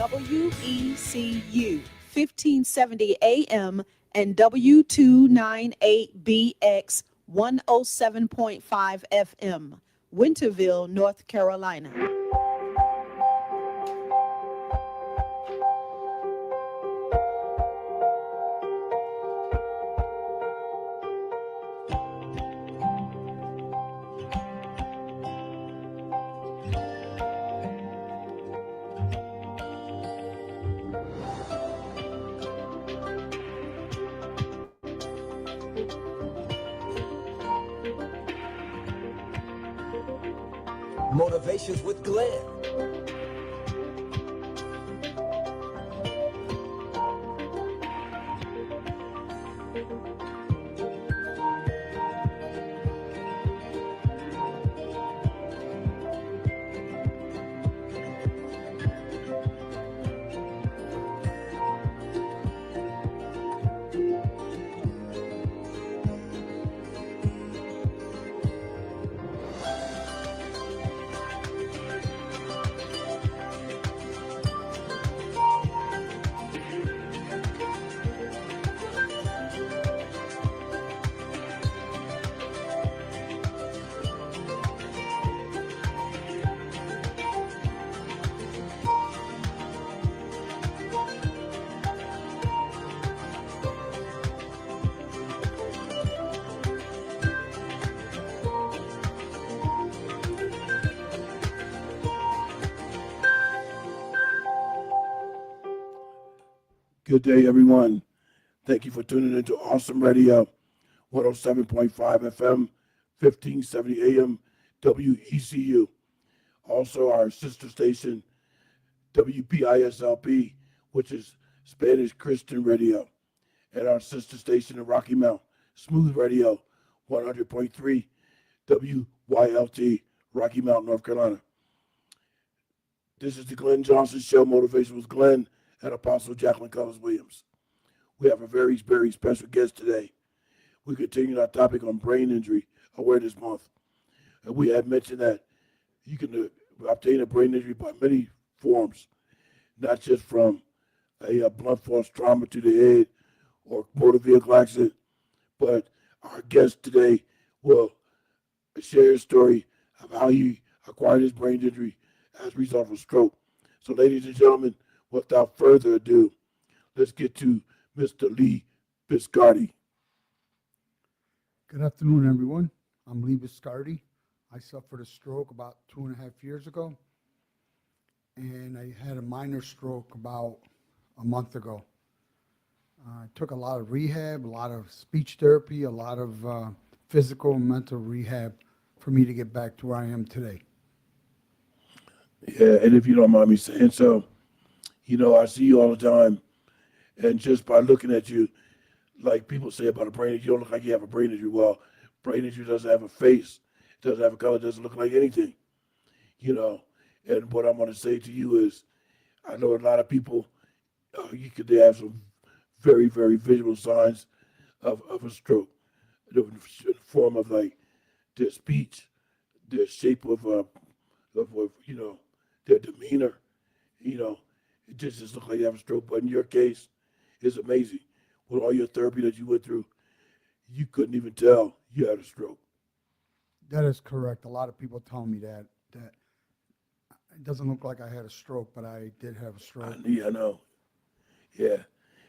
WECU 1570 AM and W298BX 107.5 FM, Winterville, North Carolina. Motivations with Glenn. Good day, everyone. Thank you for tuning into Awesome Radio, 107.5 FM, 1570 AM, WECU. Also, our sister station, WPISLP, which is Spanish Christian Radio, and our sister station in Rocky Mount, Smooth Radio, 100.3 WYLT, Rocky Mount, North Carolina. This is the Glenn Johnson Show, Motivation with Glenn and Apostle Jacqueline Cullins Williams. We have a very, very special guest today. We continue our topic on brain injury awareness month. And we have mentioned that you can obtain a brain injury by many forms, not just from a blunt force trauma to the head or motor vehicle accident, but our guest today will share his story of how he acquired his brain injury as a result of a stroke. So, ladies and gentlemen, without further ado, let's get to Mr. Lee Biscardi. Good afternoon, everyone. I'm Lee Biscardi. I suffered a stroke about 2.5 years ago, and I had a minor stroke about a month ago. I took a lot of rehab, a lot of speech therapy, a lot of physical and mental rehab for me to get back to where I am today. Yeah, and if you don't mind me saying so, you know, I see you all the time, and just by looking at you, like people say about a brain injury, you don't look like you have a brain injury. Well, brain injury doesn't have a face, it doesn't have a color, it doesn't look like anything, you know. And what I'm going to say to you is, I know a lot of people, they have some very, very visual signs of a stroke, in the form of like their speech, their shape of you know, their demeanor, you know. It just looks like you have a stroke, but in your case, it's amazing. With all your therapy that you went through, you couldn't even tell you had a stroke. That is correct. A lot of people tell me that it doesn't look like I had a stroke, but I did have a stroke. Yeah, I know. Yeah,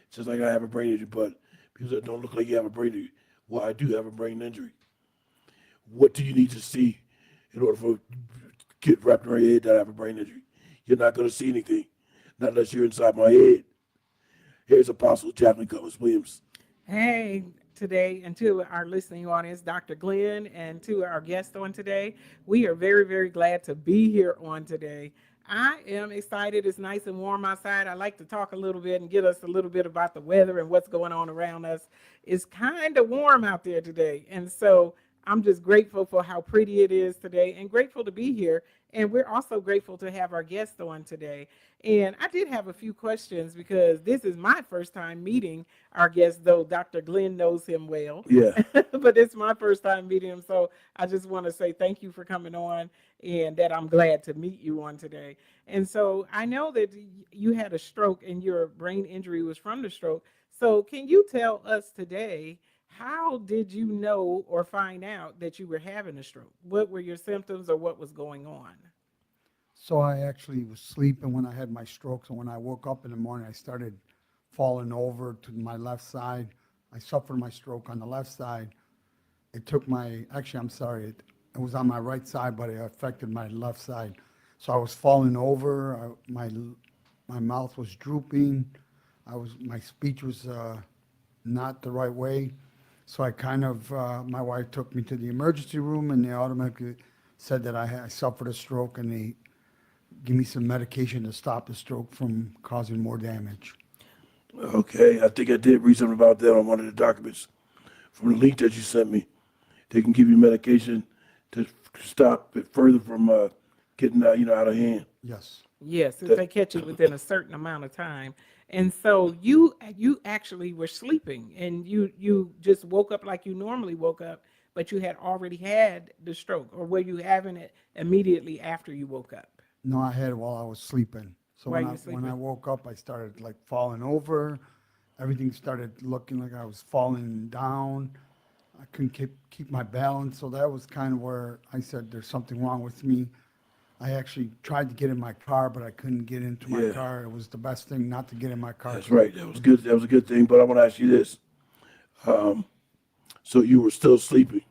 it's just like I have a brain injury, but people say, don't look like you have a brain injury. Well, I do have a brain injury. What do you need to see in order for get wrapped around your head that I have a brain injury? You're not going to see anything, not unless you're inside my head. Here's Apostle Jacqueline Cullins Williams. Hey, today, and to our listening audience, Dr. Glenn, and to our guest on today, we are very, very glad to be here on today. I am excited. It's nice and warm outside. I like to talk a little bit and get us a little bit about the weather and what's going on around us. It's kind of warm out there today. And so I'm just grateful for how pretty it is today and grateful to be here. And we're also grateful to have our guest on today. And I did have a few questions because this is my first time meeting our guest, though Dr. Glenn knows him well. Yeah. But it's my first time meeting him. So I just want to say thank you for coming on and that I'm glad to meet you on today. And so I know that you had a stroke and your brain injury was from the stroke. So can you tell us today, how did you know or find out that you were having a stroke? What were your symptoms or what was going on? So I actually was sleeping when I had my stroke. So when I woke up in the morning, I started falling over to my left side. I suffered my stroke on the left side. It took actually, I'm sorry, it was on my right side, but it affected my left side. So I was falling over. My mouth was drooping. My speech was not the right way. So I my wife took me to the emergency room, and they automatically said that I suffered a stroke, and they give me some medication to stop the stroke from causing more damage. Okay, I think I did read something about that on one of the documents from the link that you sent me. They can give you medication to stop it further from getting out of hand. Yes. Yes, if they catch it within a certain amount of time. And so you actually were sleeping and you just woke up like you normally woke up, but you had already had the stroke, or were you having it immediately after you woke up? No, I had it while I was sleeping. So While when you were when sleeping. I woke up, I started like falling over. Everything started looking like I was falling down. I couldn't keep my balance. So that was kind of where I said, there's something wrong with me. I actually tried to get in my car, but I couldn't get into my Yeah. car. It was the best thing not to get in my car. That's right. That was good. That was a good thing. But I want to ask you this. So you were still sleeping.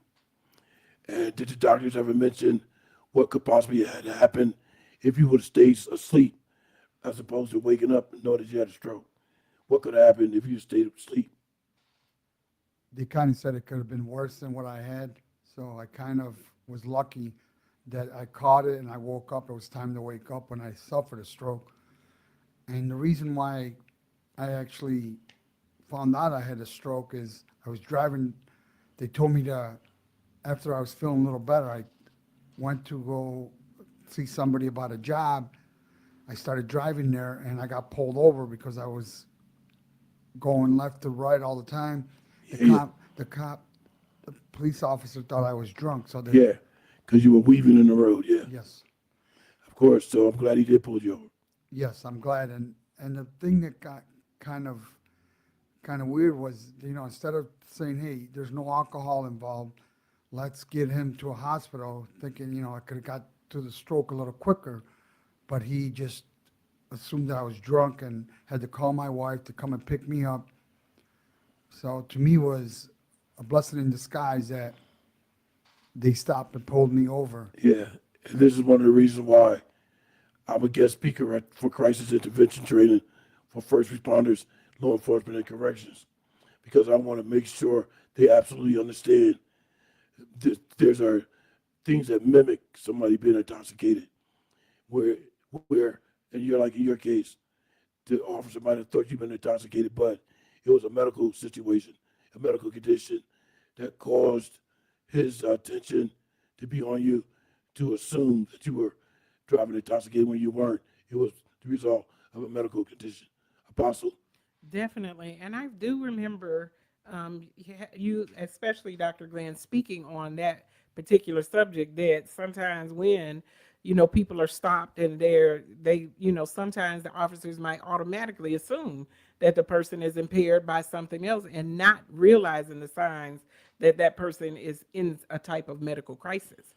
And did the doctors ever mention what could possibly had happened if you would have stayed asleep as opposed to waking up and know that you had a stroke? What could have happened if you stayed asleep? They kind of said it could have been worse than what I had. So I kind of was lucky that I caught it and I woke up. It was time to wake up when I suffered a stroke. And the reason why I actually found out I had a stroke is I was driving. They told me after I was feeling a little better, I went to go see somebody about a job. I started driving there and I got pulled over because I was going left to right all the time. Yeah. The police officer thought I was drunk. So Yeah, because you were weaving in the road. Yeah, yes, of course. So I'm glad he did pull you over. yes, I'm glad. And the thing that got kind of weird was, instead of saying, hey, there's no alcohol involved, let's get him to a hospital, thinking, I could have got to the stroke a little quicker, but he just assumed that I was drunk and had to call my wife to come and pick me up. So to me, it was a blessing in disguise that they stopped and pulled me over. Yeah, and this is one of the reasons why I'm a guest speaker for crisis intervention training for first responders, law enforcement, and corrections, because I want to make sure they absolutely understand there's are things that mimic somebody being intoxicated, where and you're like in your case, the officer might have thought you've been intoxicated, but it was a medical situation, a medical condition that caused his attention to be on you to assume that you were driving intoxicated when you weren't. It was the result of a medical condition. Apostle? Definitely. And I do remember you, especially Dr. Glenn, speaking on that particular subject, that sometimes when, people are stopped and sometimes the officers might automatically assume that the person is impaired by something else and not realizing the signs that that person is in a type of medical crisis.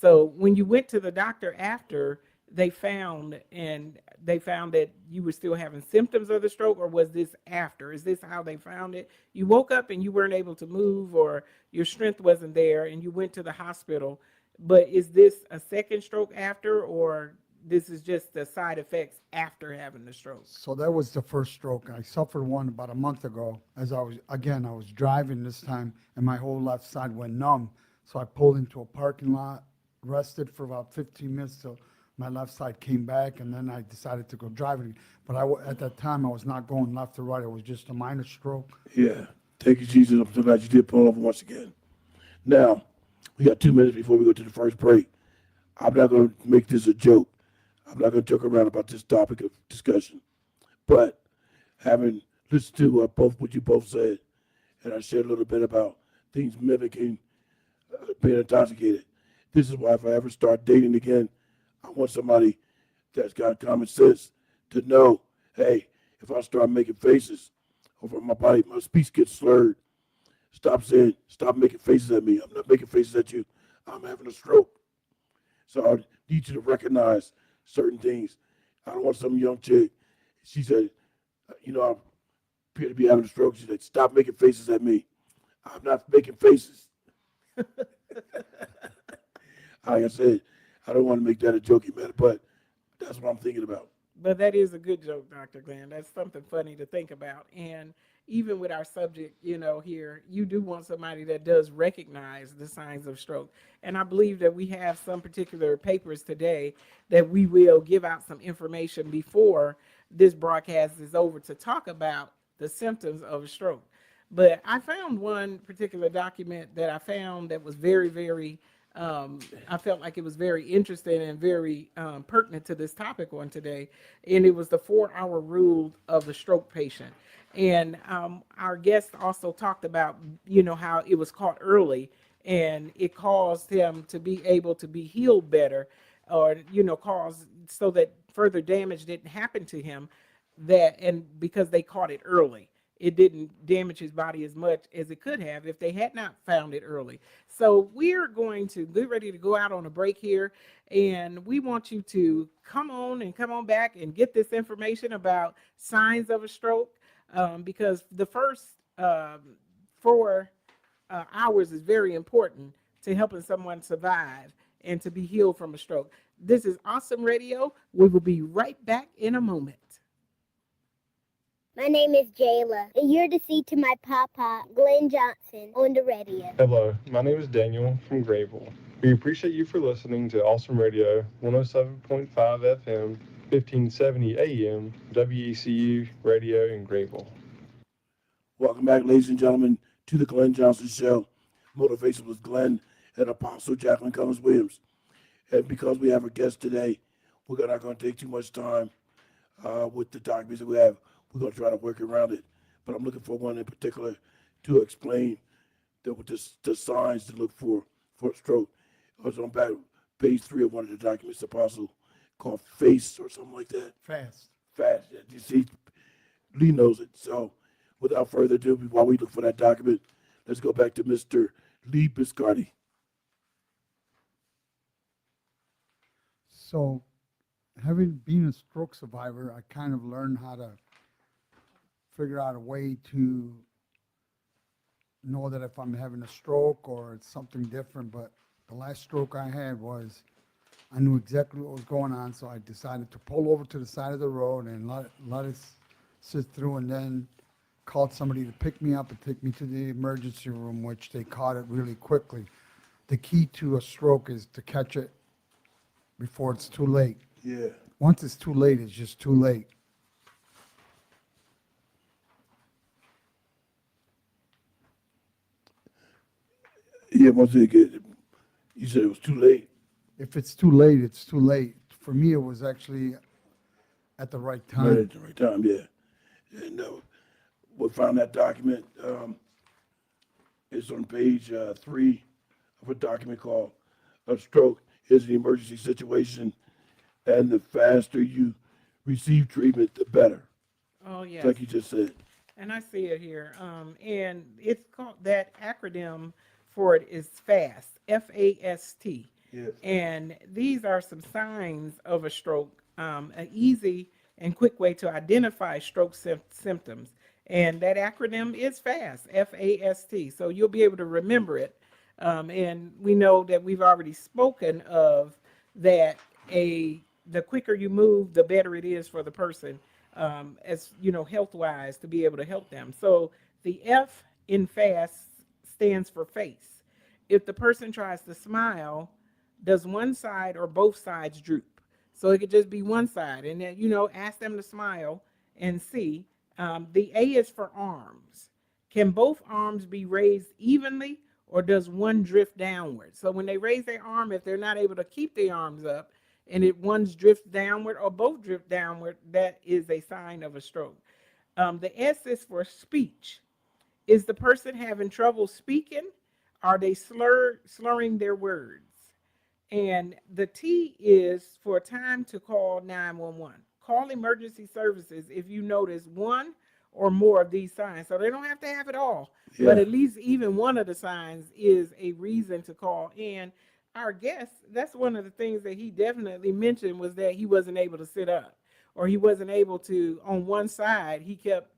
So when you went to the doctor after, they found that you were still having symptoms of the stroke, or was this after? Is this how they found it? You woke up and you weren't able to move, or your strength wasn't there and you went to the hospital, but is this a second stroke after, or this is just the side effects after having the stroke? So that was the first stroke. I suffered one about a month ago as I was driving this time and my whole left side went numb. So I pulled into a parking lot, rested for about 15 minutes till my left side came back, and then I decided to go driving. But at that time, I was not going left to right. It was just a minor stroke. Yeah. Thank you, Jesus. I'm so glad you did pull over once again. Now, We got 2 minutes before we go to the first break. I'm not going to make this a joke. I'm not going to joke around about this topic of discussion. But having listened to both what you both said, and I shared a little bit about things mimicking being intoxicated. This is why if I ever start dating again, I want somebody that's got common sense to know, hey, if I start making faces over my body, my speech gets slurred. Stop making faces at me. I'm not making faces at you. I'm having a stroke. So I need you to recognize certain things. I don't want some young chick. She said, I appear to be having a stroke. She said, stop making faces at me. I'm not making faces. Like I said, I don't want to make that a jokey matter, but that's what I'm thinking about. But that is a good joke, Dr. Glenn. That's something funny to think about. And even with our subject, here, you do want somebody that does recognize the signs of stroke. And I believe that we have some particular papers today that we will give out some information before this broadcast is over to talk about the symptoms of a stroke. But I found one particular document that I found that was very, very I felt like it was very interesting and very pertinent to this topic on today. And it was the 4-hour rule of the stroke patient. And our guest also talked about, how it was caught early and it caused him to be able to be healed better, or, caused so that further damage didn't happen to him, and because they caught it early. It didn't damage his body as much as it could have if they had not found it early. So we're going to get ready to go out on a break here, and we want you to come on back and get this information about signs of a stroke, because the first 4 hours is very important to helping someone survive and to be healed from a stroke. This is Awesome Radio. We will be right back in a moment. My name is Jayla, and you're to see to my papa, Glenn Johnson, on the radio. Hello, my name is Daniel from Greenville. We appreciate you for listening to Awesome Radio, 107.5 FM, 1570 AM, WECU Radio in Greenville. Welcome back, ladies and gentlemen, to the Glenn Johnson Show. Motivation with Glenn and Apostle Jacqueline Cullins Williams. And because we have a guest today, we're not going to take too much time with the documents that we have. We're going to try to work around it. But I'm looking for one in particular to explain the signs to look for a stroke. I was on page 3 of one of the documents, Apostle, called FACE or something like that. Fast. Fast. You see, Lee knows it. So without further ado, while we look for that document, let's go back to Mr. Lee Biscardi. So, having been a stroke survivor, I kind of learned how to figure out a way to know that if I'm having a stroke or it's something different. But the last stroke I had I knew exactly what was going on, so I decided to pull over to the side of the road and let it sit through, and then called somebody to pick me up and take me to the emergency room, which they caught it really quickly. The key to a stroke is to catch it before it's too late. Yeah. Once it's too late, it's just too late. Yeah, once they get it, you said it was too late. If it's too late, it's too late. For me, it was actually at the right time. Right at the right time, yeah. And we found that document. It's on page 3 of a document called "A Stroke is an Emergency Situation, and the faster you receive treatment, the better." Oh, yes. Like you just said. And I see it here. And it's called, that acronym for it is FAST, F-A-S-T. Yes. And these are some signs of a stroke, an easy and quick way to identify stroke symptoms. And that acronym is FAST, F-A-S-T. So you'll be able to remember it. And we know that we've already spoken of that the quicker you move, the better it is for the person, as health-wise, to be able to help them. So the F in FAST stands for face. If the person tries to smile, does one side or both sides droop? So it could just be one side, and then ask them to smile and see. The A is for arms. Can both arms be raised evenly, or does one drift downward? So when they raise their arm, if they're not able to keep their arms up and it one's drift downward or both drift downward, that is a sign of a stroke. The S is for speech. Is the person having trouble speaking? Are they slurring their words? And the T is for time to call 911. Call emergency services if you notice one or more of these signs. So they don't have to have it all, but at least even one of the signs is a reason to call. And our guest, that's one of the things that he definitely mentioned, was that he wasn't able to sit up, or he wasn't able to, on one side, he kept,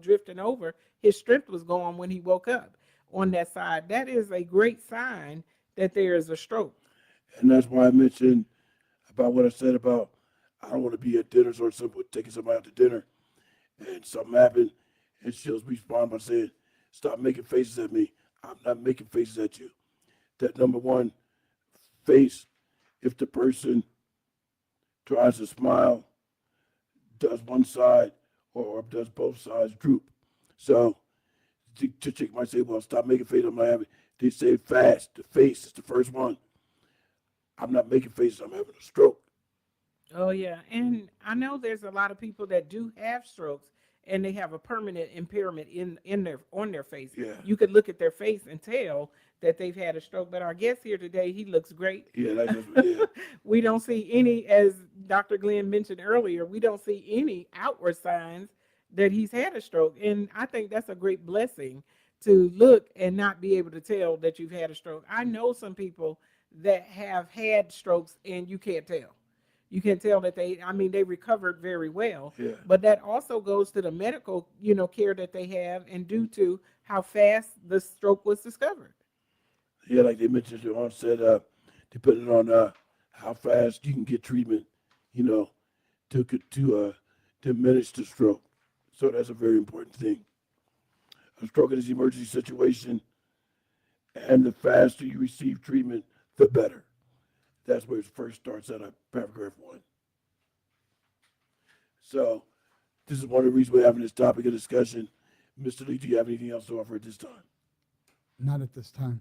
drifting over. His strength was gone when he woke up on that side. That is a great sign that there is a stroke. And that's why I mentioned about what I said about I don't want to be at dinner or something, taking somebody out to dinner and something happened and she'll respond by saying, stop making faces at me. I'm not making faces at you. That number one face, if the person tries to smile, does one side or does both sides droop. So the chick might say, well, stop making faces, I'm not having. They say fast, the face is the first one. I'm not making faces, I'm having a stroke. Oh yeah, and I know there's a lot of people that do have strokes and they have a permanent impairment in their on their face. Yeah. You could look at their face and tell that they've had a stroke. But our guest here today, he looks great. Yeah, that's just, yeah. We don't see any, as Dr. Glenn mentioned earlier, we don't see any outward signs that he's had a stroke. And I think that's a great blessing, to look and not be able to tell that you've had a stroke. I know some people that have had strokes and you can't tell. You can tell that they recovered very well. Yeah. But that also goes to the medical, care that they have, and due to how fast the stroke was discovered. Yeah, like they mentioned, the onset, depending on how fast you can get treatment, to diminish the stroke. So that's a very important thing. A stroke is an emergency situation, and the faster you receive treatment, the better. That's where it first starts at paragraph 1. So this is one of the reasons we're having this topic of discussion. Mr. Lee, do you have anything else to offer at this time? Not at this time.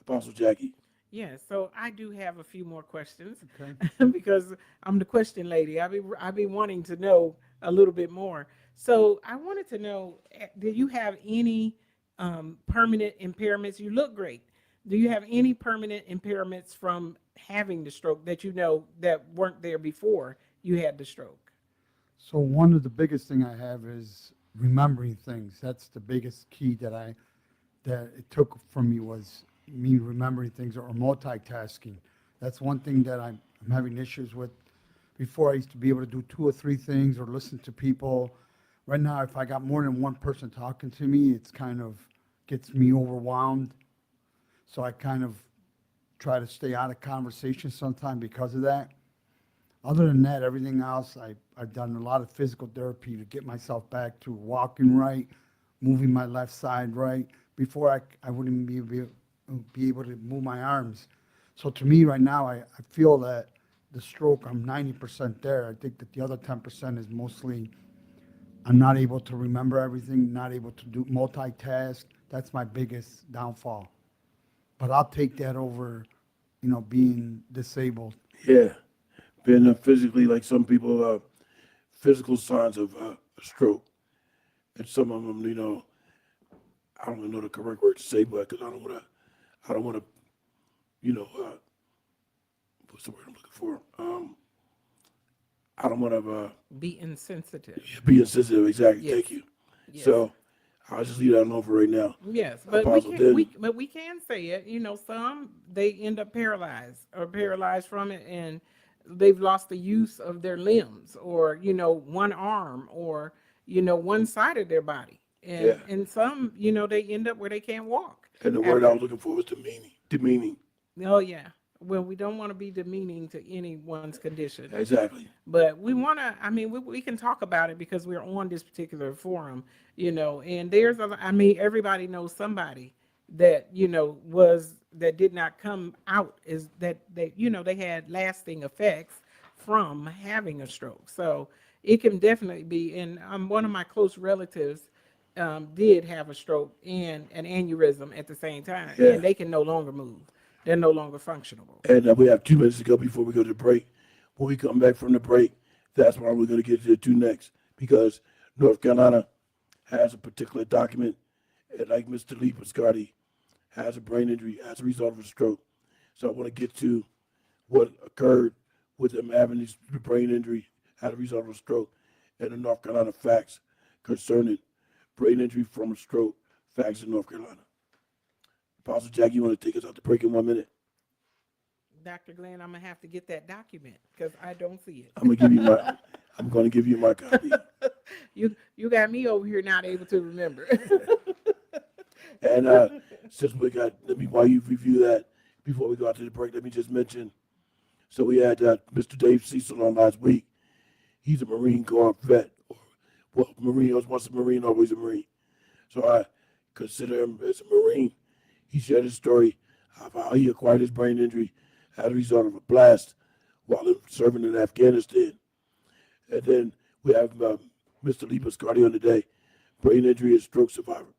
Apostle Jackie. Yeah, so I do have a few more questions. Okay. Because I'm the question lady. I be wanting to know a little bit more. So I wanted to know, do you have any permanent impairments? You look great. Do you have any permanent impairments from having the stroke that that weren't there before you had the stroke? So one of the biggest thing I have is remembering things. That's the biggest key that it took from me, was me remembering things, or multitasking. That's one thing that I'm having issues with. Before, I used to be able to do 2 or 3 things or listen to people. Right now, if I got more than one person talking to me, it's kind of gets me overwhelmed. So I kind of try to stay out of conversation sometimes because of that. Other than that, everything else, I've done a lot of physical therapy to get myself back to walking right, moving my left side right. Before, I wouldn't be able to move my arms. So to me right now, I feel that the stroke, I'm 90% there. I think that the other 10% is mostly I'm not able to remember everything, not able to do multitask. That's my biggest downfall. But I'll take that over, being disabled. Yeah, being physically, like some people, physical signs of a stroke. And some of them, I don't even know the correct word to say, but because I don't want to, what's the word I'm looking for? I don't want to Be insensitive. be insensitive. Exactly. Yes. Thank you. Yes. So I'll just leave that alone for right now. Yes, but Apostle we can say it. Some they end up paralyzed from it, and they've lost the use of their limbs, or one arm, or one side of their body, and some they end up where they can't walk. And the word I was looking for was demeaning. Oh yeah. Well, we don't want to be demeaning to anyone's condition. Exactly. But we want to, we can talk about it because we're on this particular forum, and everybody knows somebody that, that did not come out, is that they had lasting effects from having a stroke. So it can definitely be, and one of my close relatives, did have a stroke and an aneurysm at the same time, Yeah. and they can no longer move. They're no longer functional. And we have 2 minutes to go before we go to the break. When we come back from the break, that's why we're going to get to the two next, because North Carolina has a particular document, and like Mr. Lee Piscardi, has a brain injury as a result of a stroke. So I want to get to what occurred with them having this brain injury as a result of a stroke, and the North Carolina facts concerning brain injury from a stroke, facts in North Carolina. Apostle Jack, you want to take us out the break in 1 minute? Dr. Glenn, I'm gonna have to get that document because I don't see it. I'm going to give you my copy. You got me over here not able to remember. And since while you review that, before we go out to the break, let me just mention, so we had Mr. Dave Cecil on last week. He's a Marine Corps vet. Marine, was once a Marine, always a Marine. So I consider him as a Marine. He shared his story of how he acquired his brain injury as a result of a blast while serving in Afghanistan. And then we have Mr. Lee Piscardi on today, brain injury and stroke survivor.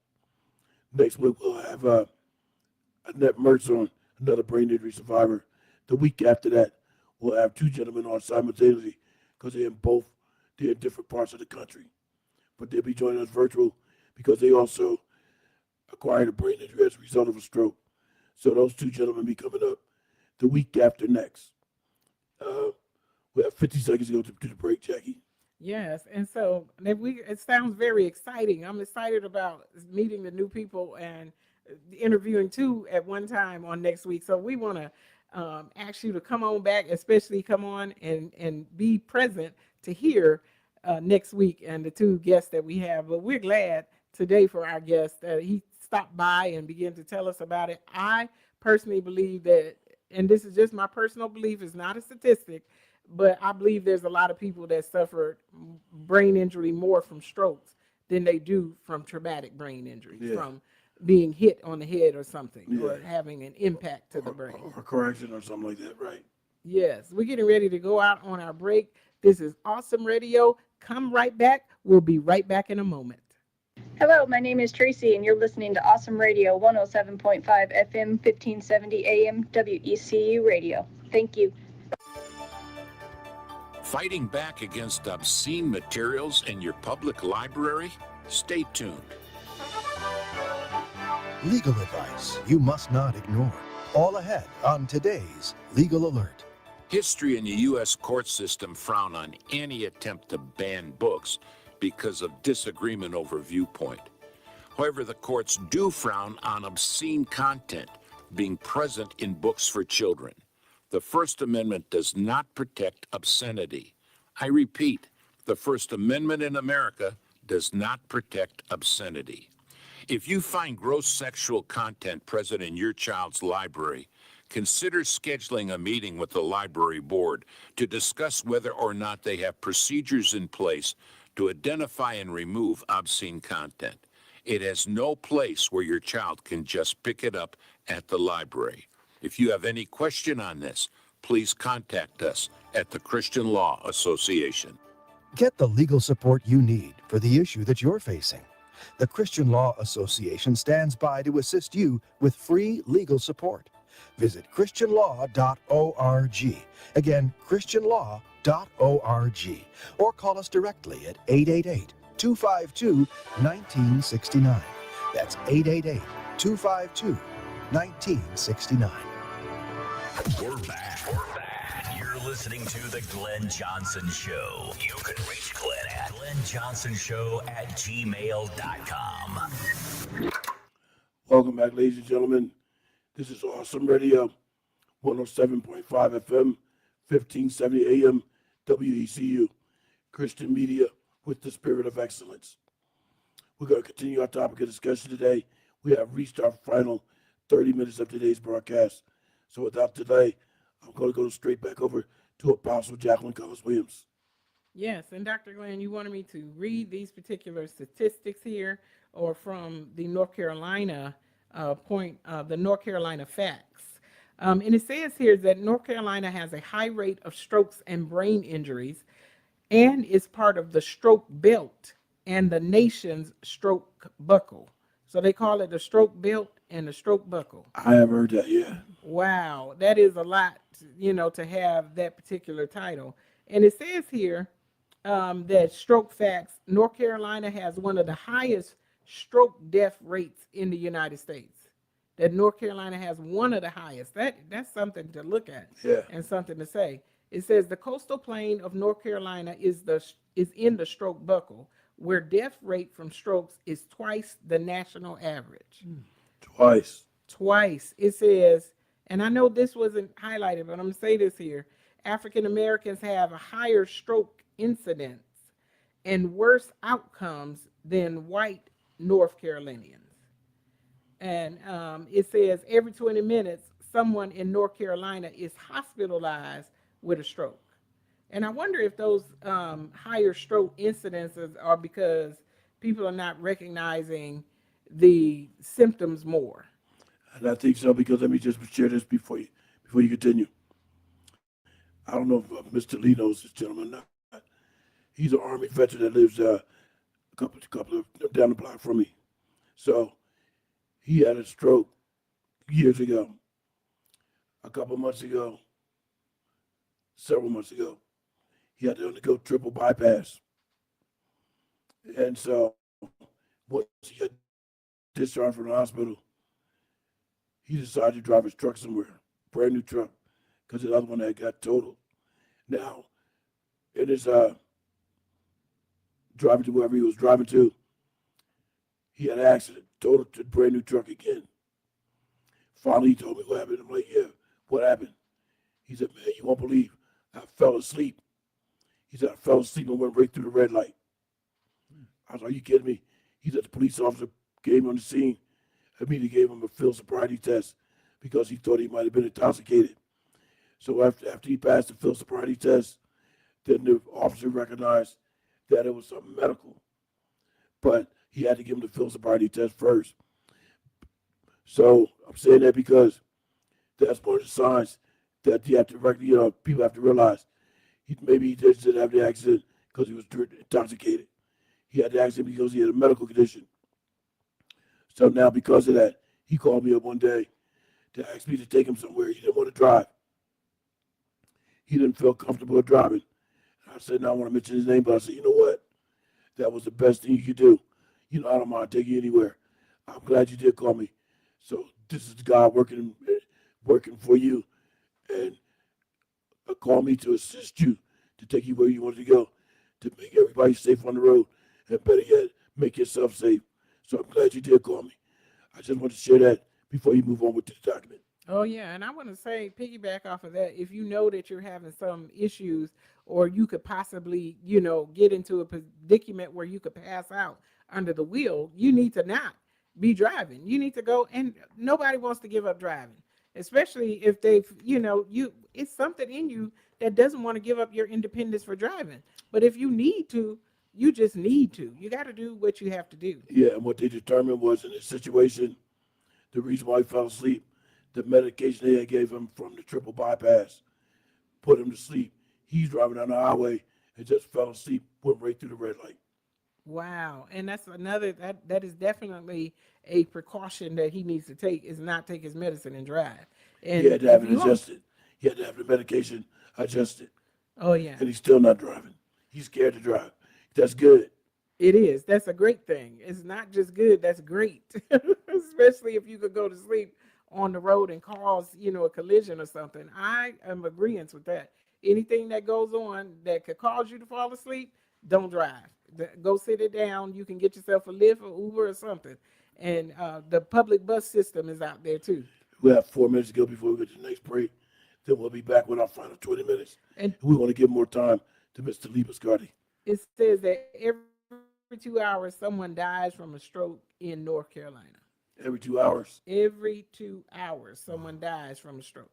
Next week we'll have Annette Mertz on, another brain injury survivor. The week after that, we'll have two gentlemen on simultaneously because they're in different parts of the country. But they'll be joining us virtual because they also acquired a brain injury as a result of a stroke. So those two gentlemen be coming up the week after next. We have 50 seconds to go to the break, Jackie. Yes, and so it sounds very exciting. I'm excited about meeting the new people and interviewing two at one time on next week. So we want to ask you to come on back, especially come on and be present to hear next week and the two guests that we have. But we're glad today for our guest that he stopped by and began to tell us about it. I personally believe that, and this is just my personal belief, it's not a statistic, but I believe there's a lot of people that suffer brain injury more from strokes than they do from traumatic brain injuries, from being hit on the head or something, or having an impact to the brain. Or correction or something like that, right? Yes, we're getting ready to go out on our break. This is Awesome Radio. Come right back. We'll be right back in a moment. Hello, my name is Tracy, and you're listening to Awesome Radio 107.5 FM, 1570 AM, WECU Radio. Thank you. Fighting back against obscene materials in your public library? Stay tuned. Legal advice you must not ignore. All ahead on today's Legal Alert. History in the U.S. court system frown on any attempt to ban books because of disagreement over viewpoint. However, the courts do frown on obscene content being present in books for children. The First Amendment does not protect obscenity. I repeat, the First Amendment in America does not protect obscenity. If you find gross sexual content present in your child's library, consider scheduling a meeting with the library board to discuss whether or not they have procedures in place to identify and remove obscene content. It has no place where your child can just pick it up at the library. If you have any question on this, please contact us at the Christian Law Association. Get the legal support you need for the issue that you're facing. The Christian Law Association stands by to assist you with free legal support. Visit christianlaw.org. Again, christianlaw.org. Or call us directly at 888-252-1969. That's 888-252-1969. We're back. You're listening to The Glenn Johnson Show. You can reach Glenn at glennjohnsonshow@gmail.com. Welcome back, ladies and gentlemen. This is Awesome Radio, 107.5 FM, 1570 AM, WECU, Christian media with the spirit of excellence. We're going to continue our topic of discussion today. We have reached our final 30 minutes of today's broadcast. So without delay, I'm going to go straight back over to Apostle Jacqueline Williams. Yes, and Dr. Glenn, you wanted me to read these particular statistics here, or from the North Carolina the North Carolina facts. And it says here that North Carolina has a high rate of strokes and brain injuries, and is part of the stroke belt and the nation's stroke buckle. So they call it the stroke belt and the stroke buckle. I have heard that, yeah. Wow, that is a lot, to have that particular title. And it says here that Stroke Facts, North Carolina has one of the highest stroke death rates in the United States. That North Carolina has one of the highest. That's something to look at, Yeah. and something to say. It says the coastal plain of North Carolina is in the stroke buckle, where death rate from strokes is twice the national average. Twice. Twice. It says, and I know this wasn't highlighted, but I'm going to say this here. African Americans have a higher stroke incidence and worse outcomes than white North Carolinians. And it says every 20 minutes, someone in North Carolina is hospitalized with a stroke. And I wonder if those higher stroke incidences are because people are not recognizing the symptoms more. And I think so, because let me just share this before you continue. I don't know if Mr. Lee knows this gentleman or not. He's an Army veteran that lives a couple of down the block from me. So he had a stroke years ago, a couple months ago, several months ago. He had to undergo triple bypass. And so once he got discharged from the hospital, he decided to drive his truck somewhere, brand new truck, because the other one had got totaled. Now, in his driving to wherever he was driving to, he had an accident, totaled the brand new truck again. Finally, he told me what happened. I'm like, yeah, what happened? He said, man, you won't believe, I fell asleep. He said, I fell asleep and went right through the red light. I was like, are you kidding me? He said the police officer came on the scene, immediately gave him a field sobriety test because he thought he might have been intoxicated. So after he passed the field sobriety test, then the officer recognized that it was something medical. But he had to give him the field sobriety test first. So I'm saying that because that's one of the signs that you have to, people have to realize. Maybe he just didn't have the accident because he was intoxicated. He had the accident because he had a medical condition. So now, because of that, he called me up one day to ask me to take him somewhere. He didn't want to drive. He didn't feel comfortable driving. I said, no, I don't want to mention his name, but I said, you know what? That was the best thing you could do. I don't mind taking you anywhere. I'm glad you did call me. So this is the guy working for you, and call me to assist you, to take you where you want to go, to make everybody safe on the road, and better yet, make yourself safe. So I'm glad you did call me. I just want to share that before you move on with the document. Oh, yeah. And I want to say, piggyback off of that, if you know that you're having some issues, or you could possibly, get into a predicament where you could pass out under the wheel, you need to not be driving. You need to go, and nobody wants to give up driving, especially if they've, it's something in you that doesn't want to give up your independence for driving. But if you need to, you just need to. You got to do what you have to do. Yeah, and what they determined was, in this situation, the reason why he fell asleep, the medication they gave him from the triple bypass put him to sleep. He's driving down the highway and just fell asleep, went right through the red light. Wow. And that's another, that is definitely a precaution that he needs to take, is not take his medicine and drive. And he had to have it adjusted. He had to have the medication adjusted. Oh, yeah. And he's still not driving. He's scared to drive. That's good. It is. That's a great thing. It's not just good, that's great. Especially if you could go to sleep on the road and cause, a collision or something. I am agreeing with that. Anything that goes on that could cause you to fall asleep, don't drive. Go sit it down. You can get yourself a Lyft or Uber or something. And the public bus system is out there too. We have 4 minutes to go before we get to the next break. Then we'll be back with our final 20 minutes. And we want to give more time to Mr. Lee Biscardi. It says that every 2 hours, someone dies from a stroke in North Carolina. Every 2 hours? Every 2 hours, someone dies from a stroke.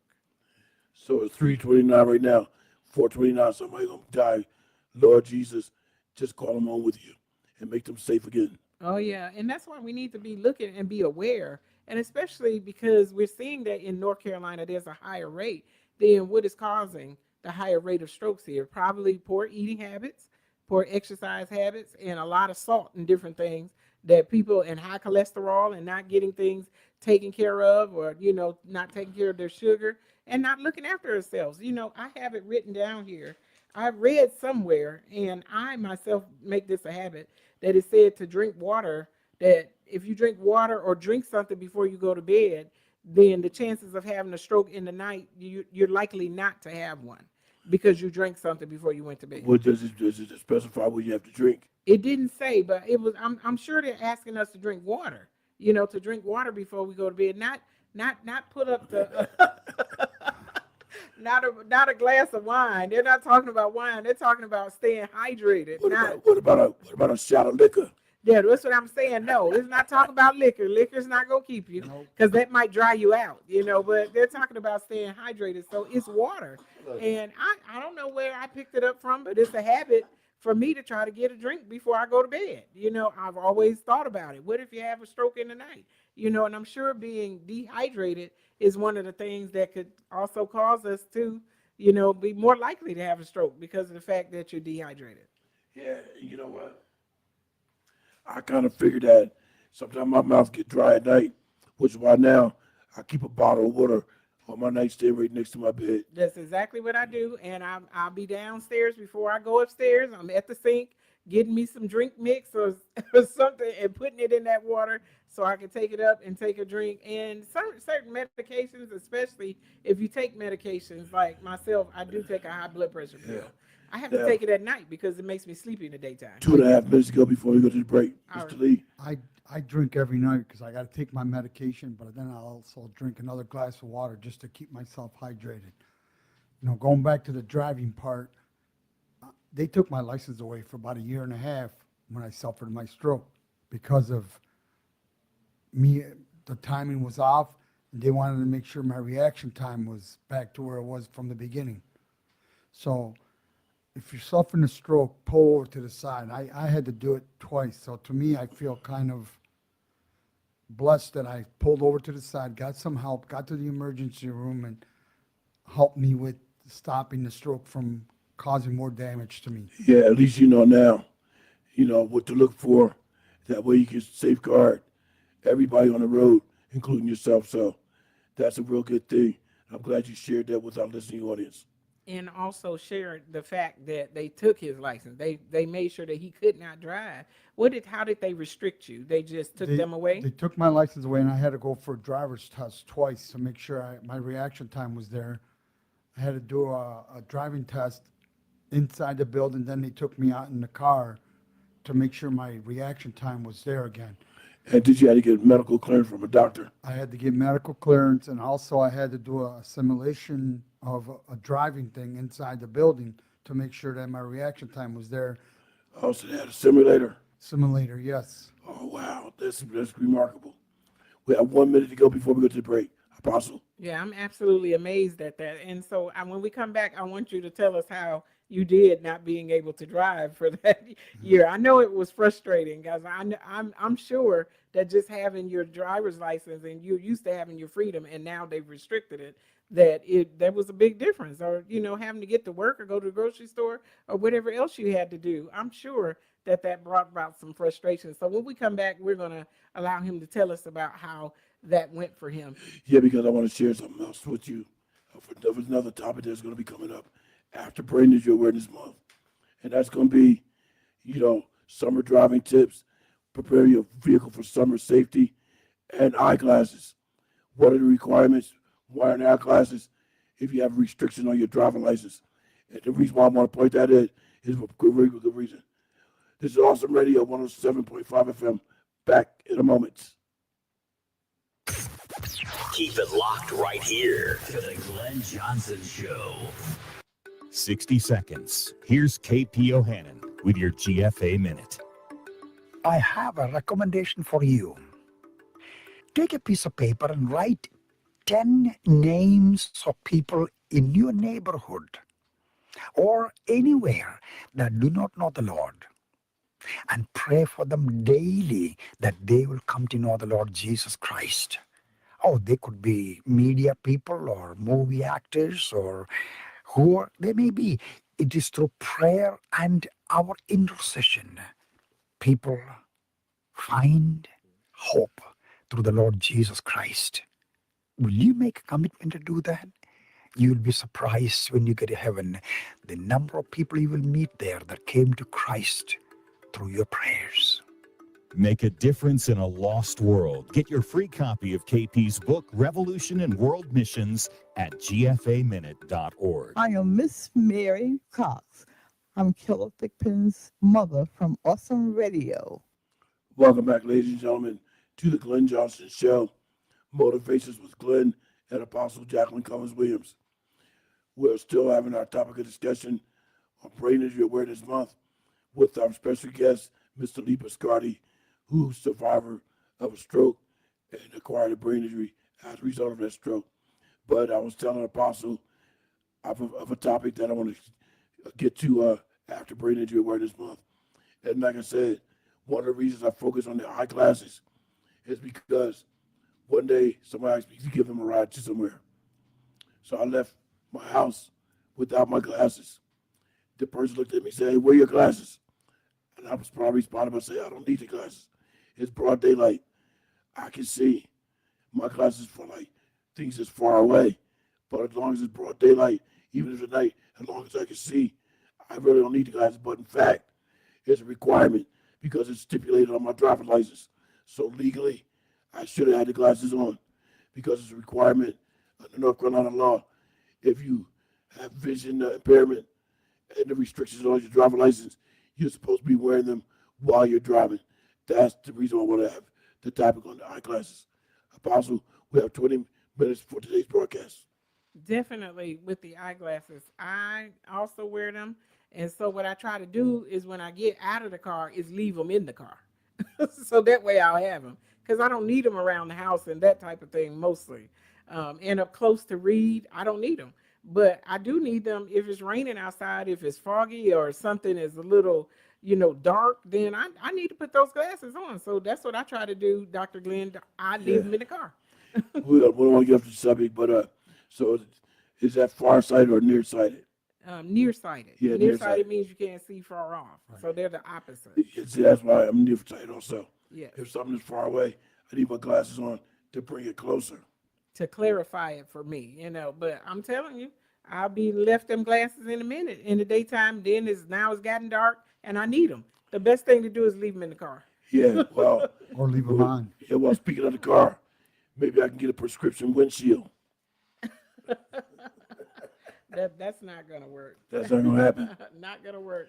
So it's 3:29 right now. 4:29, somebody going to die. Lord Jesus, just call them home with you and make them safe again. Oh, yeah. And that's why we need to be looking and be aware. And especially because we're seeing that in North Carolina, there's a higher rate than what is causing the higher rate of strokes here. Probably poor eating habits, poor exercise habits, and a lot of salt and different things that people and high cholesterol and not getting things taken care of, or, not taking care of their sugar and not looking after themselves. I have it written down here. I read somewhere, and I myself make this a habit, that it said to drink water, that if you drink water or drink something before you go to bed, then the chances of having a stroke in the night, you're likely not to have one because you drank something before you went to bed. What does it specify what you have to drink? It didn't say, but it was. I'm sure they're asking us to drink water. To drink water before we go to bed. Not put up the not a glass of wine. They're not talking about wine. They're talking about staying hydrated. What about a shot of liquor? Yeah, that's what I'm saying. No, it's not talking about liquor. Liquor's not gonna keep you, because that might dry you out, But they're talking about staying hydrated, so it's water. And I don't know where I picked it up from, but it's a habit for me to try to get a drink before I go to bed. I've always thought about it. What if you have a stroke in the night? And I'm sure being dehydrated is one of the things that could also cause us to, be more likely to have a stroke because of the fact that you're dehydrated. Yeah, you know what? I kind of figured that sometimes my mouth get dry at night, which is why now I keep a bottle of water on my nightstand right next to my bed. That's exactly what I do, and I'll be downstairs before I go upstairs. I'm at the sink getting me some drink mix or something and putting it in that water so I can take it up and take a drink. And certain medications, especially if you take medications like myself, I do take a high blood pressure pill. I have to take it at night because it makes me sleepy in the daytime. 2.5 minutes ago before we go to the break, Mr. Lee. I drink every night because I got to take my medication, but then I'll also drink another glass of water just to keep myself hydrated. Going back to the driving part, they took my license away for about 1.5 years when I suffered my stroke because of me. The timing was off, and they wanted to make sure my reaction time was back to where it was from the beginning. So if you're suffering a stroke, pull over to the side. I had to do it twice. So to me, I feel kind of blessed that I pulled over to the side, got some help, got to the emergency room, and helped me with stopping the stroke from causing more damage to me. Yeah, at least you know now, what to look for. That way you can safeguard everybody on the road, including yourself. So that's a real good thing. I'm glad you shared that with our listening audience. And also shared the fact that they took his license. They made sure that he could not drive. How did they restrict you? They just took them away? They took my license away, and I had to go for a driver's test twice to make sure my reaction time was there. I had to do a driving test inside the building. Then they took me out in the car to make sure my reaction time was there again. And did you have to get medical clearance from a doctor? I had to get medical clearance, and also I had to do a simulation of a driving thing inside the building to make sure that my reaction time was there. Oh, so they had a simulator? Simulator, yes. Oh, wow. That's remarkable. We have 1 minute to go before we go to the break. Apostle? Yeah, I'm absolutely amazed at that. And so when we come back, I want you to tell us how you did not being able to drive for that year. I know it was frustrating, guys. I'm sure that just having your driver's license and you're used to having your freedom and now they've restricted it, that was a big difference. Or, having to get to work or go to the grocery store or whatever else you had to do. I'm sure that brought about some frustration. So when we come back, we're going to allow him to tell us about how that went for him. Yeah, because I want to share something else with you. For another topic that's going to be coming up after Brain Injury Awareness Month. And that's going to be, summer driving tips, prepare your vehicle for summer safety, and eyeglasses. What are the requirements? Why are there eyeglasses if you have restrictions on your driving license? And the reason why I want to point that in is for very good reason. This is Awesome Radio 107.5 FM. Back in a moment. Keep it locked right here to the Glenn Johnson Show. 60 seconds. Here's KP O'Hannon with your GFA Minute. I have a recommendation for you. Take a piece of paper and write 10 names of people in your neighborhood or anywhere that do not know the Lord, and pray for them daily that they will come to know the Lord Jesus Christ. Oh, they could be media people or movie actors or who they may be. it is through prayer and our intercession people find hope through the Lord Jesus Christ. Will you make a commitment to do that? You'll be surprised when you get to heaven, the number of people you will meet there that came to Christ through your prayers. Make a difference in a lost world. Get your free copy of KP's book, Revolution in World Missions, at gfaminute.org. I am Miss Mary Cox. I'm Killer Thigpen's mother from Awesome Radio. Welcome back, ladies and gentlemen, to the Glenn Johnson Show. Motivations with Glenn and Apostle Jacqueline Cullins Williams. We're still having our topic of discussion on Brain Injury Awareness Month with our special guest, Mr. Lee Piscardi, who's a survivor of a stroke and acquired a brain injury as a result of that stroke. But I was telling Apostle of a topic that I want to get to after Brain Injury Awareness Month. And like I said, one of the reasons I focus on the eyeglasses is because one day somebody asked me to give them a ride to somewhere. So I left my house without my glasses. The person looked at me and said, "Hey, where are your glasses?" And I was probably responding by saying, "I don't need the glasses. It's broad daylight. I can see. My glasses for like things that's far away. But as long as it's broad daylight, even if it's at night, as long as I can see, I really don't need the glasses." But in fact, it's a requirement because it's stipulated on my driver's license. So legally, I should have had the glasses on because it's a requirement under North Carolina law. If you have vision impairment and the restrictions on your driver's license, you're supposed to be wearing them while you're driving. That's the reason I want to have the topic on the eyeglasses. Apostle, we have 20 minutes for today's broadcast. Definitely with the eyeglasses. I also wear them. And so what I try to do is when I get out of the car is leave them in the car. So that way I'll have them. Because I don't need them around the house and that type of thing mostly. And up close to read, I don't need them. But I do need them if it's raining outside, if it's foggy or something is a little, dark, then I need to put those glasses on. So that's what I try to do, Dr. Glenn. I leave them in the car. We don't want to get off the subject, but so is that farsighted or nearsighted? Nearsighted. Yeah, nearsighted means you can't see far off. Right. So they're the opposite. See, that's why I'm nearsighted also. Yes. If something is far away, I need my glasses on to bring it closer. To clarify it for me, but I'm telling you, I'll be left them glasses in a minute in the daytime. Then it's gotten dark and I need them. The best thing to do is leave them in the car. Yeah, well. Or leave them on. Yeah, well, speaking of the car, maybe I can get a prescription windshield. That's not going to work. That's not going to happen. Not going to work.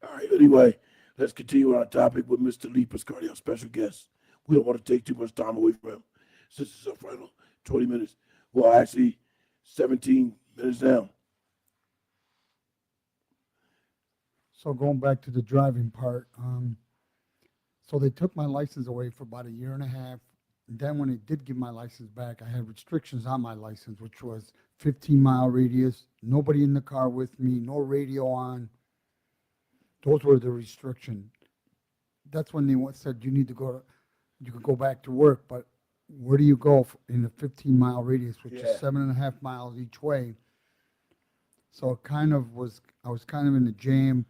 All right, anyway, let's continue on our topic with Mr. Lee Piscardi, our special guest. We don't want to take too much time away from him since it's our final 20 minutes. Well, actually, 17 minutes down. So going back to the driving part, so they took my license away for about a year and a half. And then when they did give my license back, I had restrictions on my license, which was 15-mile radius, nobody in the car with me, no radio on. Those were the restrictions. That's when they said you could go back to work, but where do you go in a 15-mile radius, which is 7.5 miles each way? So I was kind of in a jam.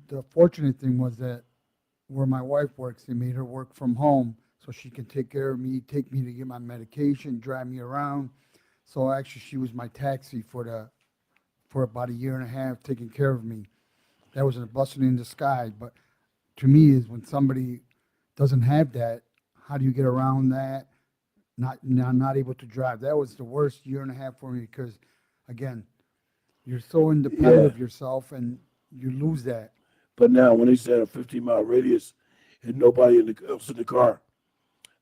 The fortunate thing was that where my wife works, they made her work from home so she can take care of me, take me to get my medication, drive me around. So actually she was my taxi for about a year and a half, taking care of me. That was a blessing in disguise. But to me is when somebody doesn't have that, how do you get around that? Not able to drive. That was the worst year and a half for me because, again, you're so independent of yourself and you lose that. But now when they said a 15-mile radius and nobody else in the car,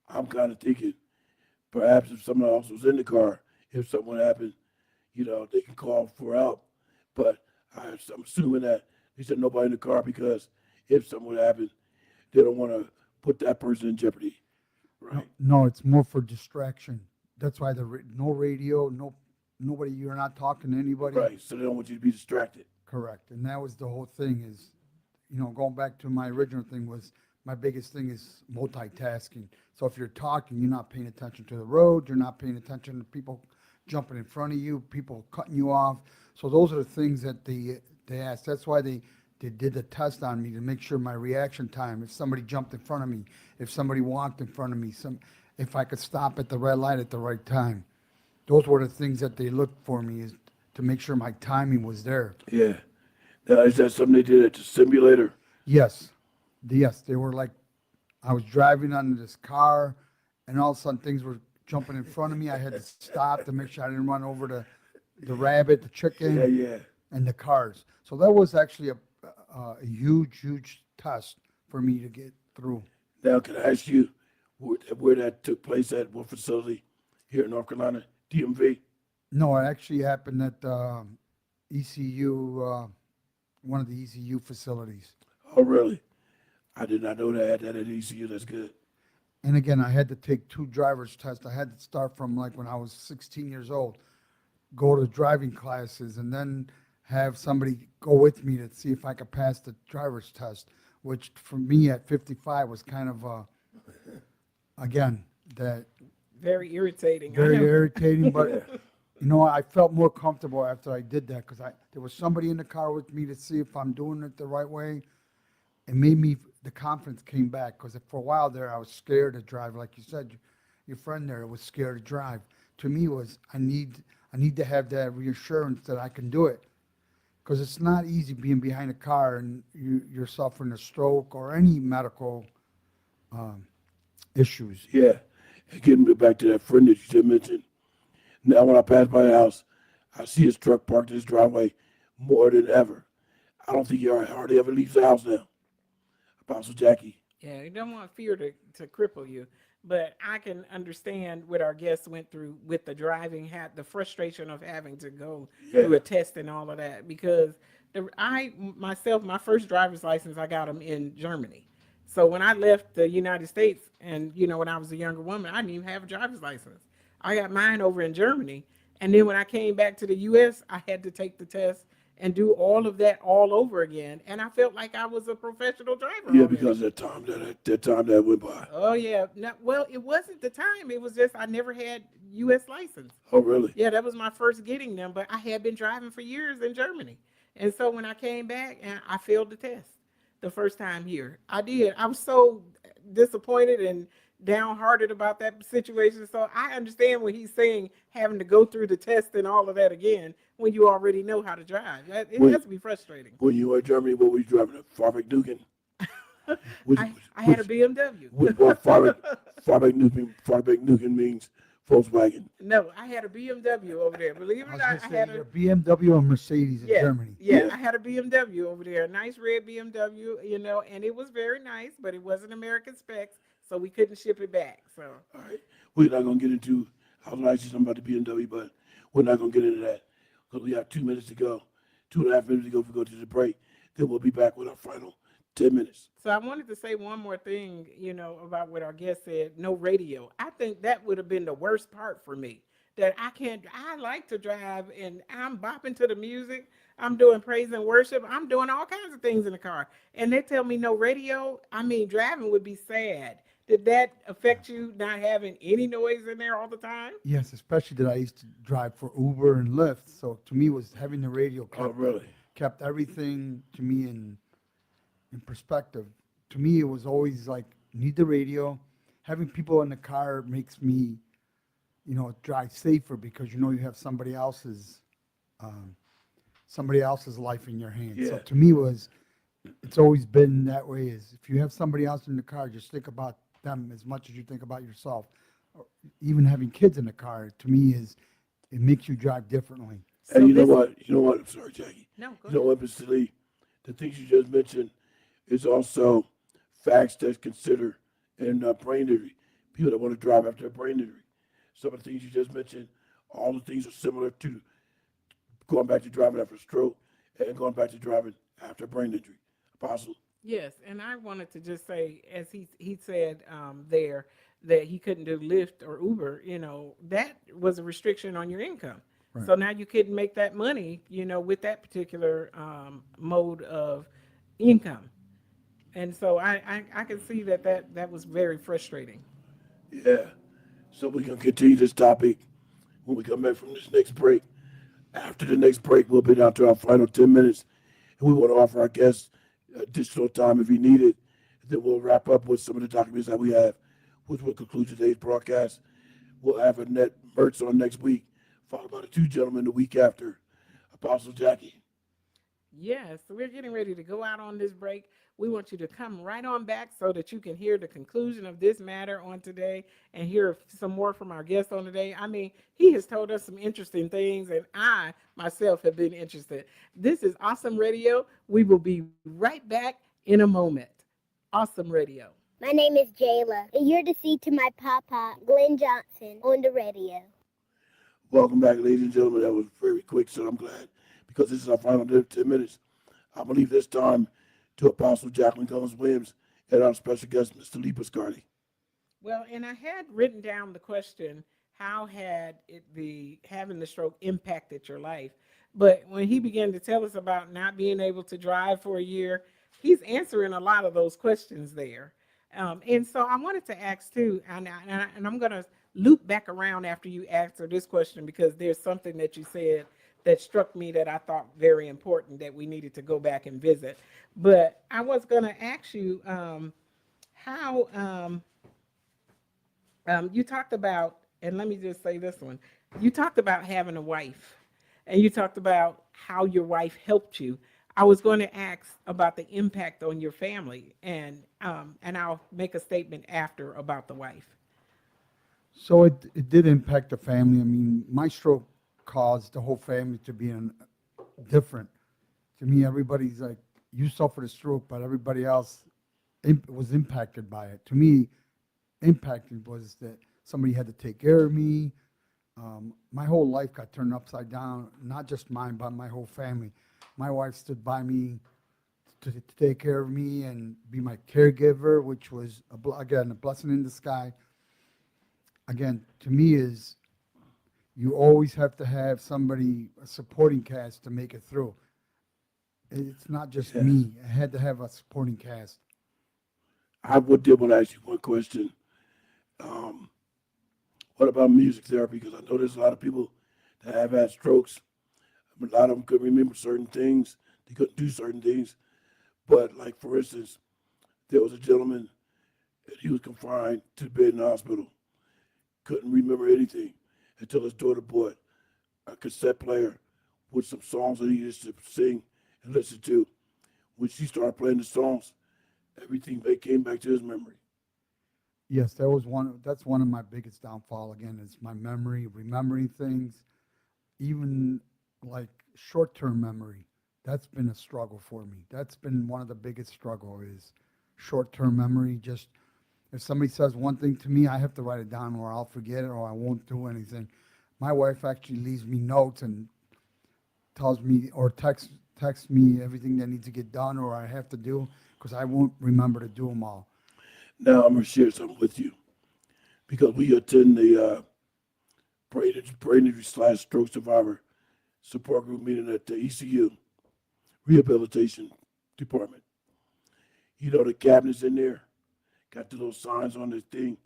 I'm kind of thinking perhaps if someone else was in the car, if something happened, they can call for help. But I'm assuming that they said nobody in the car because if something would happen, they don't want to put that person in jeopardy, right? No, it's more for distraction. That's why no radio, nobody. You're not talking to anybody. Right. So they don't want you to be distracted. Correct. And that was the whole thing. Is going back to my original thing was my biggest thing is multitasking. So if you're talking, you're not paying attention to the road. You're not paying attention to people jumping in front of you, people cutting you off. So those are the things that they ask. That's why they did the test on me to make sure my reaction time, if somebody jumped in front of me, if somebody walked in front of me, if I could stop at the red light at the right time. Those were the things that they looked for me, is to make sure my timing was there. Yeah. Now, is that something they did at the simulator? Yes. Yes, they were like, I was driving on this car, and all of a sudden things were jumping in front of me. I had to stop to make sure I didn't run over the rabbit, the chicken, Yeah. and the cars. So that was actually a huge test for me to get through. Now, can I ask you where that took place at, what facility here in North Carolina, DMV? No, it actually happened at ECU, one of the ECU facilities. Oh, really? I did not know they had that at ECU. That's good. And again, I had to take 2 driver's tests. I had to start from like when I was 16 years old, go to driving classes, and then have somebody go with me to see if I could pass the driver's test, which for me at 55 was kind of, again, that Very irritating. very irritating. But, you know, I felt more comfortable after I did that because there was somebody in the car with me to see if I'm doing it the right way. It made me, the confidence came back, because for a while there I was scared to drive. Like you said, your friend there was scared to drive. To me was, I need to have that reassurance that I can do it, because it's not easy being behind a car and you're suffering a stroke or any medical issues. Yeah. And getting back to that friend that you just mentioned. Now, when I pass by the house, I see his truck parked in his driveway more than ever. I don't think he hardly ever leaves the house now. Apostle Jackie. Yeah, you don't want fear to cripple you. But I can understand what our guests went through with the driving, the frustration of having to go through a test and all of that. Because my first driver's license, I got them in Germany. So when I left the United States, and when I was a younger woman, I didn't even have a driver's license. I got mine over in Germany. And then when I came back to the U.S., I had to take the test and do all of that all over again. And I felt like I was a professional driver. Yeah, because that time that went by. Oh, yeah. Well, it wasn't the time. It was just I never had U.S. license. Oh, really? Yeah, that was my first getting them. But I had been driving for years in Germany. And so when I came back, and I failed the test the first time here. I did. I was so disappointed and downhearted about that situation. So I understand what he's saying, having to go through the test and all of that again when you already know how to drive. It has to be frustrating. When you were in Germany, what were you driving? A Farbeck Nuken? I had a BMW. What Farbeck Nuken means Volkswagen. No, I had a BMW over there. Believe it or not, I had a BMW and Mercedes in Germany. Yeah, I had a BMW over there, a nice red BMW, and it was very nice, but it wasn't American specs, so we couldn't ship it back. So, all right, we're not gonna get into how nice is something about the BMW, but we're not gonna get into that because we have 2 minutes to go, 2.5 minutes to go. If we go to the break, then we'll be back with our final 10 minutes. So I wanted to say one more thing, about what our guest said, no radio. I think that would have been the worst part for me, that I like to drive and I'm bopping to the music. I'm doing praise and worship. I'm doing all kinds of things in the car. And they tell me no radio. I mean, driving would be sad. Did that affect you, not having any noise in there all the time? Yes, especially that I used to drive for Uber and Lyft. So to me, was having the radio kept everything to me in perspective. To me, it was always like, need the radio. Having people in the car makes me, drive safer, because you have somebody else's life in your hands. Yeah. So to me, it's always been that way. Is if you have somebody else in the car, just think about them as much as you think about yourself. Or even having kids in the car, to me, it makes you drive differently. And you know what? I'm sorry, Jackie. No, go ahead. You know what, Mr. Lee? The things you just mentioned is also facts that's considered in brain injury. People that want to drive after a brain injury. Some of the things you just mentioned, all the things are similar to going back to driving after a stroke and going back to driving after a brain injury. Apostle? Yes, and I wanted to just say, as he said there, that he couldn't do Lyft or Uber, that was a restriction on your income. Right. So now you couldn't make that money, with that particular mode of income. And so I can see that was very frustrating. Yeah. So we're going to continue this topic when we come back from this next break. After the next break, we'll be down to our final 10 minutes, and we want to offer our guests additional time if you need it. Then we'll wrap up with some of the documents that we have, which will conclude today's broadcast. We'll have Annette Mertz on next week, followed by the two gentlemen the week after. Apostle Jackie. Yes, so we're getting ready to go out on this break. We want you to come right on back so that you can hear the conclusion of this matter on today and hear some more from our guest on today. I mean, he has told us some interesting things, and I myself have been interested. This is Awesome Radio. We will be right back in a moment. Awesome Radio. My name is Jayla, and you're to see to my papa, Glenn Johnson, on the radio. Welcome back, ladies and gentlemen. That was very quick, so I'm glad, because this is our final 10 minutes. I believe this time to Apostle Jacqueline Cullins Williams and our special guest, Mr. Lee Piscardi. Well, and I had written down the question, how had having the stroke impacted your life? But when he began to tell us about not being able to drive for a year, he's answering a lot of those questions there. And so I wanted to ask too, and I'm going to loop back around after you answer this question, because there's something that you said that struck me that I thought very important that we needed to go back and visit. But I was going to ask you how you talked about, and let me just say this one, you talked about having a wife, and you talked about how your wife helped you. I was going to ask about the impact on your family, and I'll make a statement after about the wife. So it did impact the family. I mean, my stroke caused the whole family to be different. To me, everybody's like, you suffered a stroke, but everybody else was impacted by it. To me, impacted was that somebody had to take care of me. My whole life got turned upside down, not just mine, but my whole family. My wife stood by me to take care of me and be my caregiver, which was, again, a blessing in the sky. Again, to me is, you always have to have somebody, a supporting cast to make it through. It's not just me. I had to have a supporting cast. I did want to ask you one question. What about music therapy? Because I know there's a lot of people that have had strokes. A lot of them couldn't remember certain things. They couldn't do certain things. But, like, for instance, there was a gentleman, and he was confined to the bed in the hospital. Couldn't remember anything until his daughter bought a cassette player with some songs that he used to sing and listen to. When she started playing the songs, everything came back to his memory. Yes, that's one of my biggest downfall, again, is my memory, remembering things, even like short-term memory. That's been a struggle for me. That's been one of the biggest struggle, is short-term memory. Just if somebody says one thing to me, I have to write it down, or I'll forget it, or I won't do anything. My wife actually leaves me notes and tells me, or texts me everything that needs to get done or I have to do, because I won't remember to do them all. Now I'm going to share something with you, because we attend the brain injury / stroke survivor support group meeting at the ECU rehabilitation department. You know, the cabinets in there got the little signs on this thing.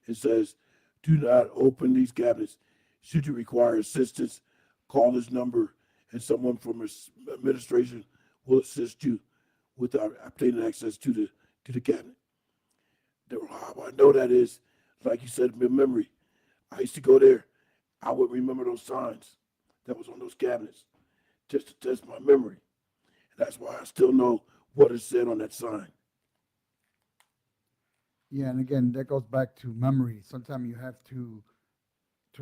It says, do not open these cabinets. Should you require assistance, call this number, and someone from administration will assist you with obtaining access to the cabinet. How I know that is, like you said, memory. I used to go there. I would remember those signs that was on those cabinets just to test my memory. And that's why I still know what it said on that sign. Yeah, and again, that goes back to memory. Sometimes you have to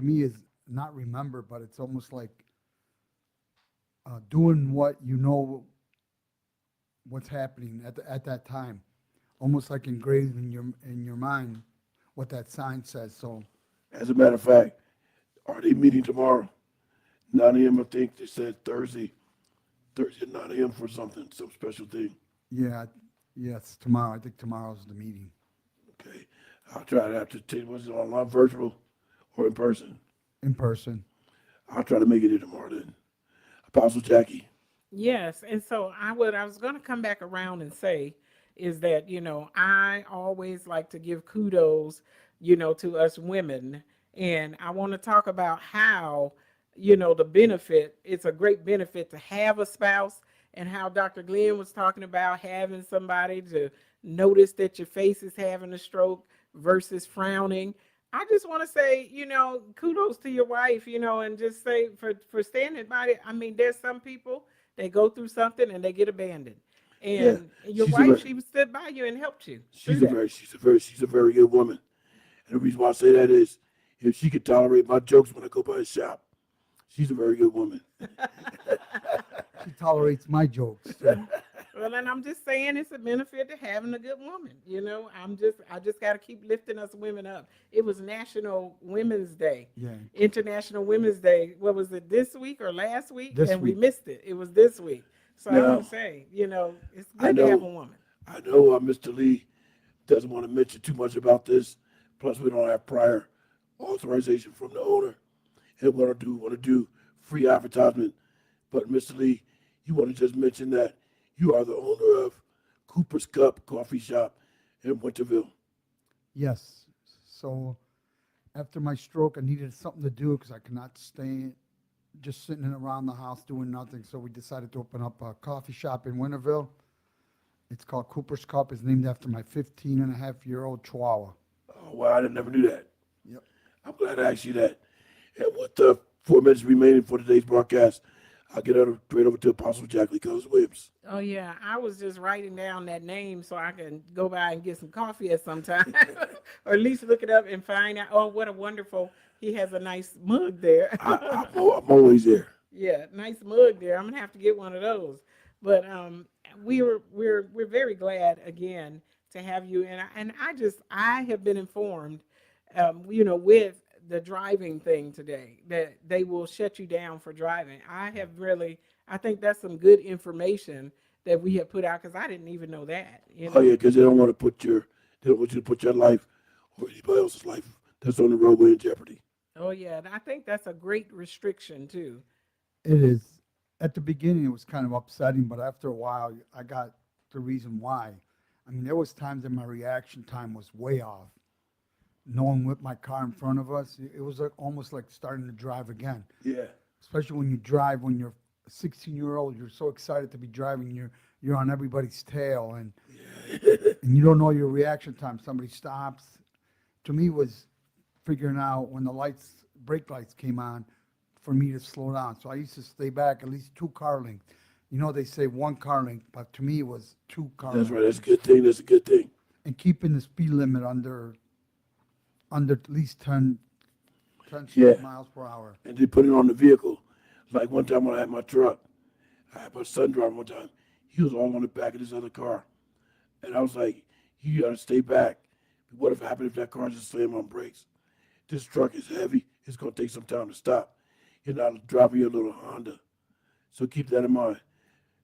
me, is not remember, but it's almost like doing what you know what's happening at that time. Almost like engraved in your mind what that sign says. So, as a matter of fact, are they meeting tomorrow? 9 a.m. I think they said Thursday at 9 a.m. for some special thing. Yeah, yes, tomorrow. I think tomorrow's the meeting. Okay, I'll try to was it online, virtual, or in person? In person. I'll try to make it in tomorrow then. Apostle Jackie. Yes, and so I was going to come back around and say is that, I always like to give kudos, to us women And I want to talk about how, the benefit, it's a great benefit to have a spouse, and how Dr. Glenn was talking about having somebody to notice that your face is having a stroke versus frowning. I just want to say, kudos to your wife, and just say for standing by it. I mean, there's some people, they go through something and they get abandoned. Yeah, And your she's a wife, very, she stood by you and helped you through she's a that. very, she's a very, she's a very good woman. And the reason why I say that is, if she could tolerate my jokes when I go by the shop, she's a very good woman. She tolerates my jokes too. Well, and I'm just saying it's a benefit to having a good woman. I just got to keep lifting us women up. It was National Women's Day, Yeah. International Women's Day. What was it, this week or last week? This And we week. missed it. It was this week. So I want Now, to say, it's I good to have a know, woman. I know Mr. Lee doesn't want to mention too much about this. Plus, we don't have prior authorization from the owner, and want to do free advertisement. But Mr. Lee, you want to just mention that you are the owner of Cooper's Cup Coffee Shop in Winterville. Yes. So after my stroke, I needed something to do because I could not stay just sitting around the house doing nothing. So we decided to open up a coffee shop in Winterville. It's called Cooper's Cup. It's named after my 15-and-a-half-year-old Chihuahua. Oh, wow, I never knew that. Yep. I'm glad I asked you that. And with the 4 minutes remaining for today's broadcast, I'll get straight over to Apostle Jacqueline Williams. Oh yeah, I was just writing down that name so I can go by and get some coffee at some time, or at least look it up and find out. Oh, what a wonderful! He has a nice mug there. I'm always there. Yeah, nice mug there. I'm gonna have to get one of those. But we're very glad again to have you, and I have been informed, with the driving thing today that they will shut you down for driving. I think that's some good information that we have put out, because I didn't even know that. Oh yeah, because they don't want you to put your life or anybody else's life that's on the roadway in jeopardy. Oh yeah, and I think that's a great restriction too. It is. At the beginning, it was kind of upsetting, but after a while, I got the reason why. I mean, there was times that my reaction time was way off. Knowing with my car in front of us, it was almost like starting to drive again. Yeah. Especially when you drive, when you're a 16-year-old, you're so excited to be driving. You're on everybody's tail, and and you don't know your reaction time. Somebody stops. To me, was figuring out when the brake lights came on, for me to slow down. So I used to stay back at least 2 car lengths. They say 1 car length, but to me it was 2 car That's lengths. right. That's a good thing. That's a good thing. And keeping the speed limit under at least 10 Yeah. miles per hour. And they put it on the vehicle. Like one time when I had my truck, I had my son driving one time. He was all on the back of this other car. And I was like, you got to stay back. What if happened if that car just slammed on brakes? This truck is heavy. It's going to take some time to stop. You're not driving your little Honda. So keep that in mind.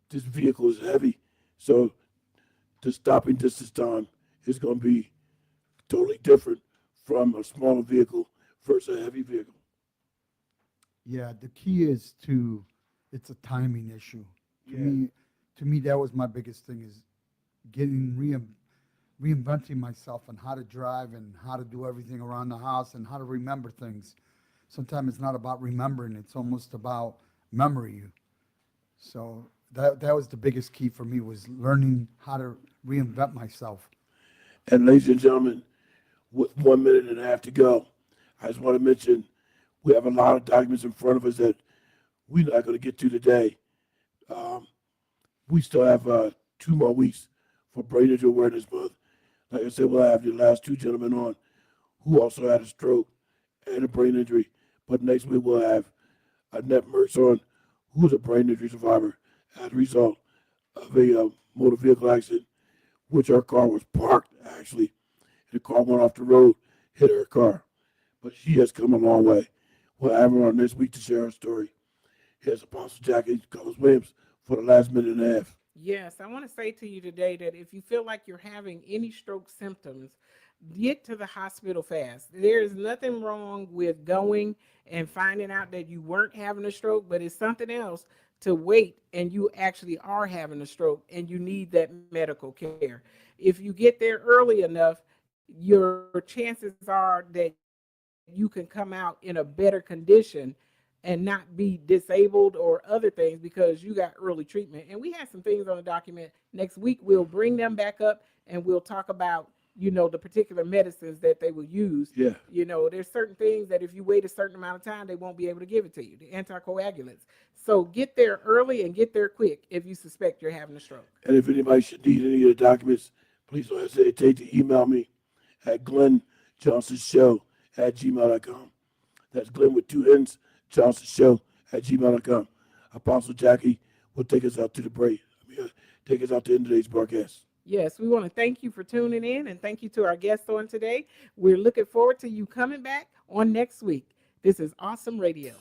This vehicle is heavy. So the stopping distance time is going to be totally different from a smaller vehicle versus a heavy vehicle. Yeah, the key is it's a timing issue. To me, that was my biggest thing, is getting reinventing myself on how to drive and how to do everything around the house and how to remember things. Sometimes it's not about remembering, it's almost about memory. So that was the biggest key for me, was learning how to reinvent myself. And ladies and gentlemen, with 1 minute and a half to go, I just want to mention we have a lot of documents in front of us that we're not going to get to today. We still have 2 more weeks for Brain Injury Awareness Month. Like I said, we'll have the last 2 gentlemen on who also had a stroke and a brain injury. But next week we'll have Annette Mertz on, who's a brain injury survivor as a result of a motor vehicle accident, which her car was parked, actually. The car went off the road, hit her car. But she has come a long way. We'll have her on next week to share her story. Here's Apostle Jacqueline Williams for the last minute and a half. Yes, I want to say to you today that if you feel like you're having any stroke symptoms, get to the hospital fast. There is nothing wrong with going and finding out that you weren't having a stroke, but it's something else to wait and you actually are having a stroke and you need that medical care. If you get there early enough, your chances are that you can come out in a better condition and not be disabled or other things because you got early treatment. And we have some things on the document. Next week, we'll bring them back up and we'll talk about, the particular medicines that they will use. Yeah. There's certain things that if you wait a certain amount of time, they won't be able to give it to you, the anticoagulants. So get there early and get there quick if you suspect you're having a stroke. And if anybody should need any of the documents, please don't hesitate to email me at glennjohnsonshow@gmail.com. That's Glenn with 2 N's, johnsonshow@gmail.com. Apostle Jackie will take us out to the break. Take us out to end today's broadcast. Yes, we want to thank you for tuning in and thank you to our guests on today. We're looking forward to you coming back on next week. This is Awesome Radio.